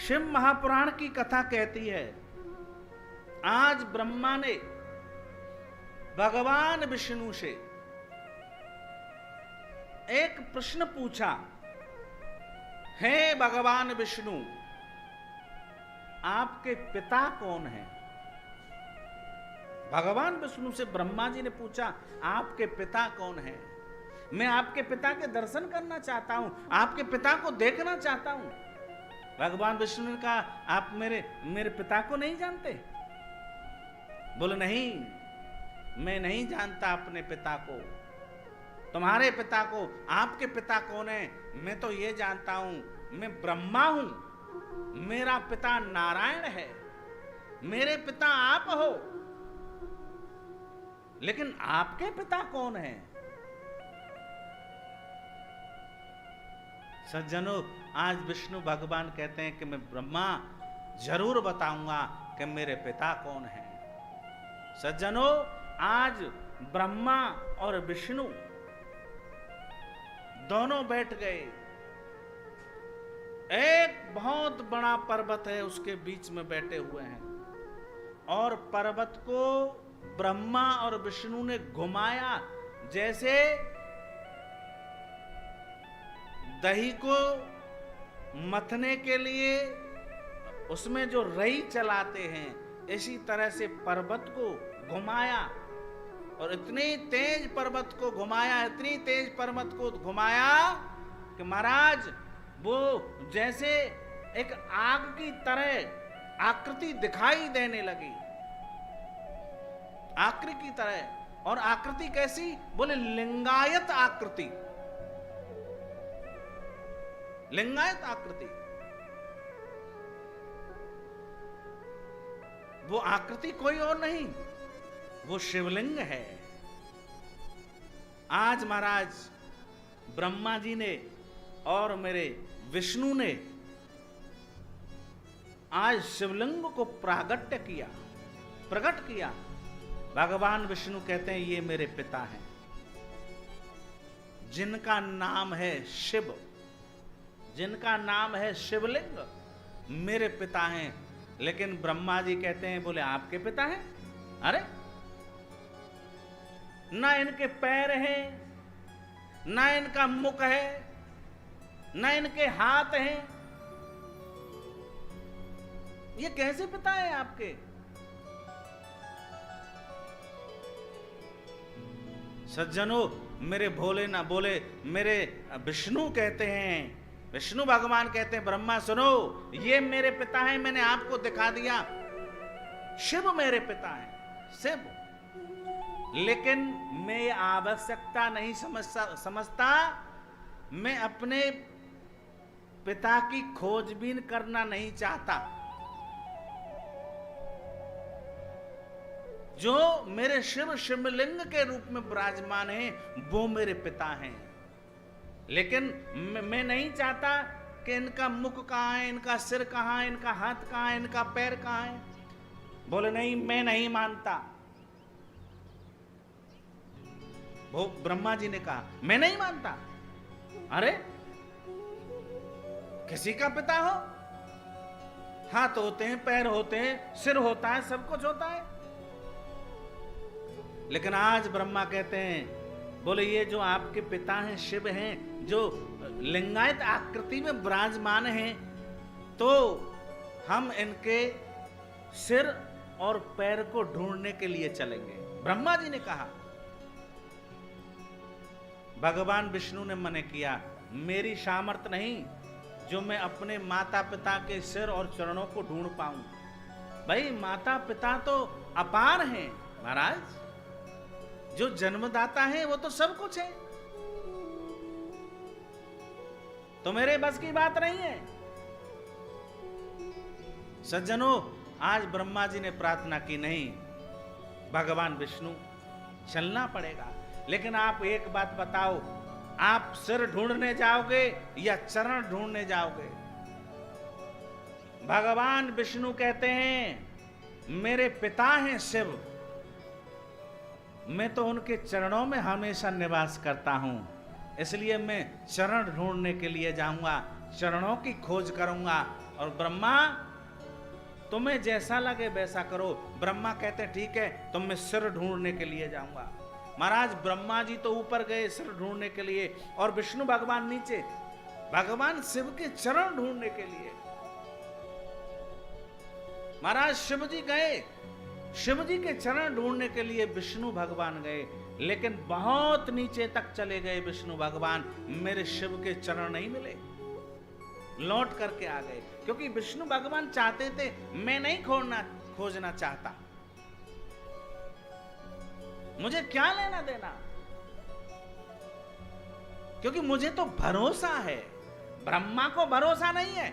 शिव महापुराण की कथा कहती है, आज ब्रह्मा ने भगवान विष्णु से एक प्रश्न पूछा, हे भगवान विष्णु, आपके पिता कौन हैं? भगवान विष्णु से ब्रह्मा जी ने पूछा, आपके पिता कौन हैं? मैं आपके पिता के दर्शन करना चाहता हूं, आपके पिता को देखना चाहता हूं। भगवान विष्णु ने कहा, आप मेरे पिता को नहीं जानते? बोले, नहीं, मैं नहीं जानता अपने पिता को। तुम्हारे पिता को, आपके पिता कौन है? मैं तो ये जानता हूं, मैं ब्रह्मा हूं, मेरा पिता नारायण है, मेरे पिता आप हो। लेकिन आपके पिता कौन है? सज्जनों, आज विष्णु भगवान कहते हैं कि मैं ब्रह्मा जरूर बताऊंगा कि मेरे पिता कौन हैं। सज्जनों, आज ब्रह्मा और विष्णु दोनों बैठ गए। एक बहुत बड़ा पर्वत है, उसके बीच में बैठे हुए हैं और पर्वत को ब्रह्मा और विष्णु ने घुमाया, जैसे दही को मथने के लिए उसमें जो रई चलाते हैं, इसी तरह से पर्वत को घुमाया। और इतनी तेज पर्वत को घुमाया, इतनी तेज पर्वत को घुमाया कि महाराज वो जैसे एक आग की तरह आकृति दिखाई देने लगी, आकृति की तरह। और आकृति कैसी? बोले, लिंगायत आकृति, लिंगायत आकृति। वो आकृति कोई और नहीं, वो शिवलिंग है। आज महाराज ब्रह्मा जी ने और मेरे विष्णु ने आज शिवलिंग को प्रकट किया। भगवान विष्णु कहते हैं, ये मेरे पिता हैं, जिनका नाम है शिव, जिनका नाम है शिवलिंग, मेरे पिता हैं। लेकिन ब्रह्मा जी कहते हैं, बोले, आपके पिता हैं? अरे, ना इनके पैर हैं, ना इनका मुख है, ना इनके हाथ हैं, ये कैसे पिता है आपके? सज्जनों, मेरे भोले ना बोले, मेरे विष्णु कहते हैं, विष्णु भगवान कहते हैं, ब्रह्मा सुनो, ये मेरे पिता हैं, मैंने आपको दिखा दिया, शिव मेरे पिता हैं, शिव। लेकिन मैं आवश्यकता नहीं समझता, मैं अपने पिता की खोजबीन करना नहीं चाहता। जो मेरे शिवलिंग के रूप में विराजमान हैं, वो मेरे पिता हैं। लेकिन मैं नहीं चाहता कि इनका मुख कहां है, इनका सिर कहां है, इनका हाथ कहां है, इनका पैर कहां है। बोले, नहीं, मैं नहीं मानता। वो ब्रह्मा जी ने कहा, मैं नहीं मानता। अरे, किसी का पिता हो, हाथ होते हैं, पैर होते हैं, सिर होता है, सब कुछ होता है। लेकिन आज ब्रह्मा कहते हैं, बोले, ये जो आपके पिता हैं, शिव हैं, जो लिंगायत आकृति में विराजमान हैं, तो हम इनके सिर और पैर को ढूंढने के लिए चलेंगे। ब्रह्मा जी ने कहा। भगवान विष्णु ने मना किया, मेरी सामर्थ्य नहीं जो मैं अपने माता पिता के सिर और चरणों को ढूंढ पाऊं। भाई, माता पिता तो अपार हैं महाराज, जो जन्मदाता है वो तो सब कुछ है, तो मेरे बस की बात नहीं है। सज्जनों, आज ब्रह्मा जी ने प्रार्थना की, नहीं भगवान विष्णु, चलना पड़ेगा। लेकिन आप एक बात बताओ, आप सिर ढूंढने जाओगे या चरण ढूंढने जाओगे? भगवान विष्णु कहते हैं, मेरे पिता हैं शिव, मैं तो उनके चरणों में हमेशा निवास करता हूं, इसलिए मैं चरण ढूंढने के लिए जाऊंगा, चरणों की खोज करूंगा और ब्रह्मा तुम्हें जैसा लगे वैसा करो। ब्रह्मा कहते हैं ठीक है, तो मैं सिर ढूंढने के लिए जाऊंगा। महाराज ब्रह्मा जी तो ऊपर गए सिर ढूंढने के लिए, और विष्णु भगवान नीचे, भगवान शिव के चरण ढूंढने के लिए। महाराज शिव जी गए, शिव जी के चरण ढूंढने के लिए विष्णु भगवान गए, लेकिन बहुत नीचे तक चले गए विष्णु भगवान, मेरे शिव के चरण नहीं मिले, लौट करके आ गए। क्योंकि विष्णु भगवान चाहते थे, मैं नहीं खोजना चाहता, मुझे क्या लेना देना, क्योंकि मुझे तो भरोसा है, ब्रह्मा को भरोसा नहीं है।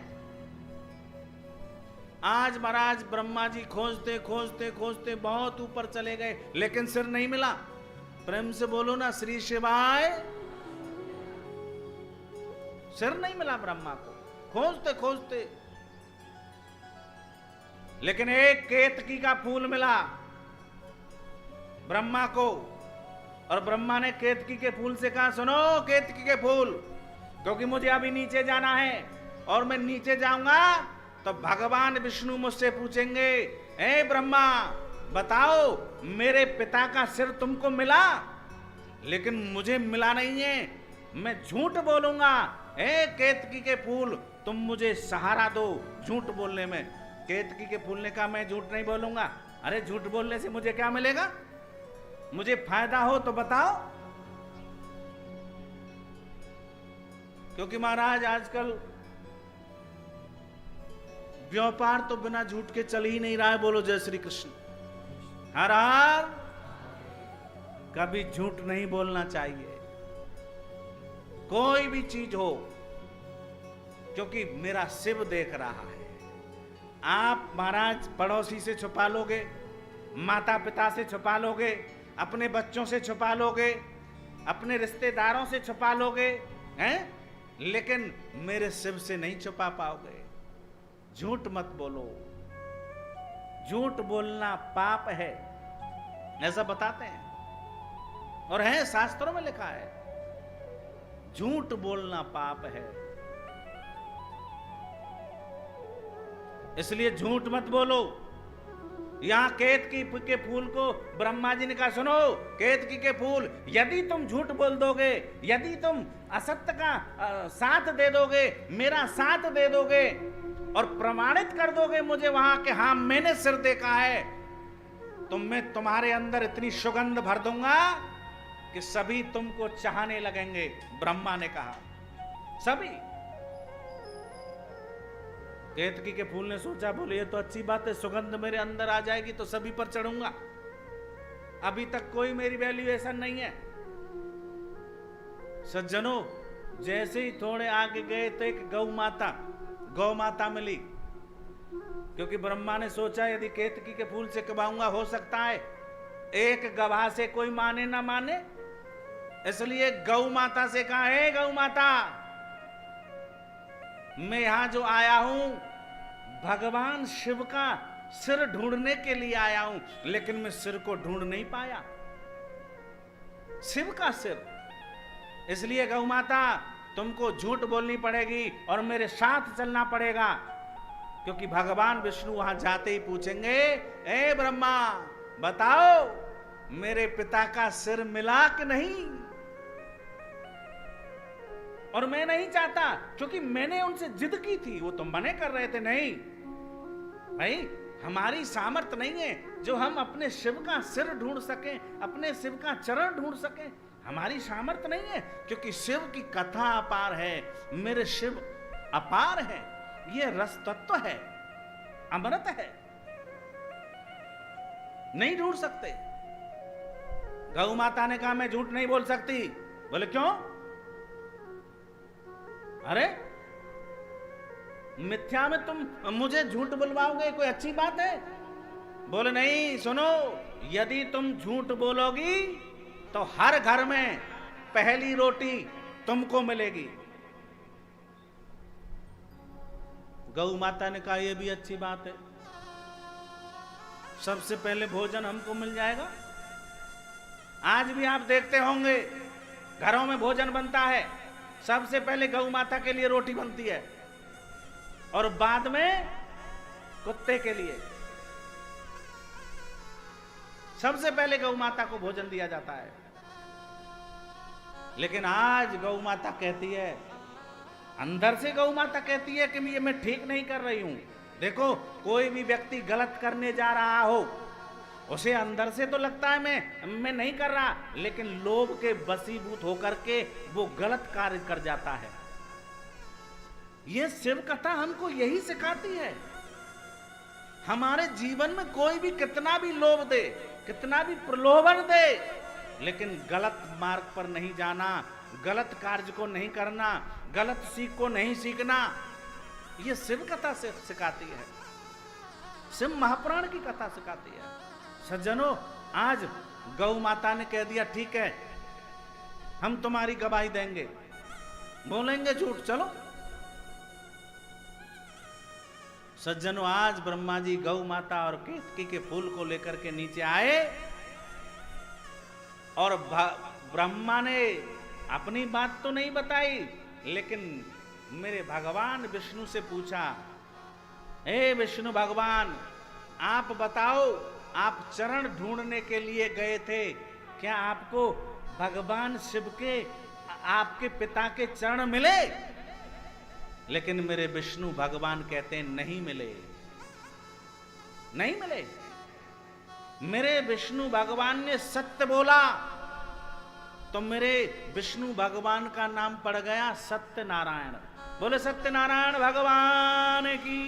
आज महाराज ब्रह्मा जी खोजते खोजते खोजते बहुत ऊपर चले गए, लेकिन सिर नहीं मिला। प्रेम से बोलो ना, श्री शिवाय। सिर नहीं मिला ब्रह्मा को, खोजते खोजते। लेकिन एक केतकी का फूल मिला ब्रह्मा को, और ब्रह्मा ने केतकी के फूल से कहा, सुनो केतकी के फूल, क्योंकि मुझे अभी नीचे जाना है, और मैं नीचे जाऊंगा तो भगवान विष्णु मुझसे पूछेंगे, ए ब्रह्मा बताओ मेरे पिता का सिर तुमको मिला? लेकिन मुझे मिला नहीं है, मैं झूठ बोलूंगा। ए केतकी के फूल, तुम मुझे सहारा दो झूठ बोलने में। केतकी के फूल ने कहा, मैं झूठ नहीं बोलूंगा। अरे झूठ बोलने से मुझे क्या मिलेगा? मुझे फायदा हो तो बताओ। क्योंकि महाराज आजकल व्यापार तो बिना झूठ के चल ही नहीं रहा है। बोलो जय श्री कृष्ण। हर हर। कभी झूठ नहीं बोलना चाहिए, कोई भी चीज हो, क्योंकि मेरा शिव देख रहा है। आप महाराज पड़ोसी से छुपा लोगे, माता पिता से छुपा लोगे, अपने बच्चों से छुपा लोगे, अपने रिश्तेदारों से छुपा लोगे, हैं? लेकिन मेरे शिव से नहीं छुपा पाओगे। झूठ मत बोलो, झूठ बोलना पाप है, ऐसा बताते हैं, और है शास्त्रों में लिखा है, झूठ बोलना पाप है। इसलिए झूठ मत बोलो। यहां केतकी के फूल को ब्रह्मा जी ने कहा, सुनो केतकी के फूल, यदि तुम झूठ बोल दोगे, यदि तुम असत्य का साथ दे दोगे, मेरा साथ दे दोगे और प्रमाणित कर दोगे मुझे वहां के हाँ मैंने सिर देखा है, तो मैं तुम्हारे अंदर इतनी सुगंध भर दूंगा कि सभी तुमको चाहने लगेंगे। ब्रह्मा ने कहा, सभी। केतकी के फूल ने सोचा, बोले ये तो अच्छी बात है, सुगंध मेरे अंदर आ जाएगी तो सभी पर चढ़ूंगा। अभी तक कोई मेरी वैल्यूएशन नहीं है। सज्जनों, जैसे ही थोड़े आगे गए तो एक गौ माता मिली, क्योंकि ब्रह्मा ने सोचा यदि केतकी के फूल से कबाऊंगा, हो सकता है एक गवाह से कोई माने ना माने, इसलिए गौ माता से कहा, हे गौ माता, मैं यहां जो आया हूं भगवान शिव का सिर ढूंढने के लिए आया हूं, लेकिन मैं सिर को ढूंढ नहीं पाया, शिव का सिर। इसलिए गौ माता तुमको झूठ बोलनी पड़ेगी और मेरे साथ चलना पड़ेगा, क्योंकि भगवान विष्णु वहां जाते ही पूछेंगे, ए ब्रह्मा बताओ मेरे पिता का सिर मिला कि नहीं? और मैं नहीं चाहता, क्योंकि मैंने उनसे जिद की थी, वो तो मने कर रहे थे, नहीं भाई हमारी सामर्थ नहीं है जो हम अपने शिव का सिर ढूंढ सकें, अपने शिव का चरण ढूंढ सकें, हमारी सामर्थ नहीं है, क्योंकि शिव की कथा अपार है, मेरे शिव अपार है, ये रस तत्व है, अमृत है, नहीं ढूंढ सकते। गौ माता ने कहा, मैं झूठ नहीं बोल सकती। बोले क्यों? अरे मिथ्या में तुम मुझे झूठ बुलवाओगे, कोई अच्छी बात है? बोले नहीं, सुनो, यदि तुम झूठ बोलोगी तो हर घर में पहली रोटी तुमको मिलेगी। गौ माता ने कहा, यह भी अच्छी बात है, सबसे पहले भोजन हमको मिल जाएगा। आज भी आप देखते होंगे घरों में भोजन बनता है, सबसे पहले गौ माता के लिए रोटी बनती है। और बाद में कुत्ते के लिए। सबसे पहले गौ माता को भोजन दिया जाता है। लेकिन आज गौ माता कहती है, अंदर से गौ माता कहती है कि ये मैं ठीक नहीं कर रही हूं। देखो, कोई भी व्यक्ति गलत करने जा रहा हो, उसे अंदर से तो लगता है मैं नहीं कर रहा, लेकिन लोभ के वशीभूत होकर के वो गलत कार्य कर जाता है। ये शिव कथा हमको यही सिखाती है। हमारे जीवन में कोई भी कितना भी लोभ दे, कितना भी प्रलोभन दे, लेकिन गलत मार्ग पर नहीं जाना, गलत कार्य को नहीं करना, गलत सीख को नहीं सीखना, ये शिव कथा से सिखाती है, शिव महापुराण की कथा सिखाती है। सज्जनों, आज गौ माता ने कह दिया, ठीक है, हम तुम्हारी गवाही देंगे, बोलेंगे झूठ, चलो। सज्जनों, आज ब्रह्मा जी गौ माता और केतकी के फूल को लेकर के नीचे आए और ब्रह्मा ने अपनी बात तो नहीं बताई, लेकिन मेरे भगवान विष्णु से पूछा, हे विष्णु भगवान, आप बताओ, आप चरण ढूंढने के लिए गए थे, क्या आपको भगवान शिव के आपके पिता के चरण मिले? लेकिन मेरे विष्णु भगवान कहते हैं, नहीं मिले, नहीं मिले। मेरे विष्णु भगवान ने सत्य बोला, तो मेरे विष्णु भगवान का नाम पड़ गया सत्यनारायण। बोले सत्यनारायण भगवान की।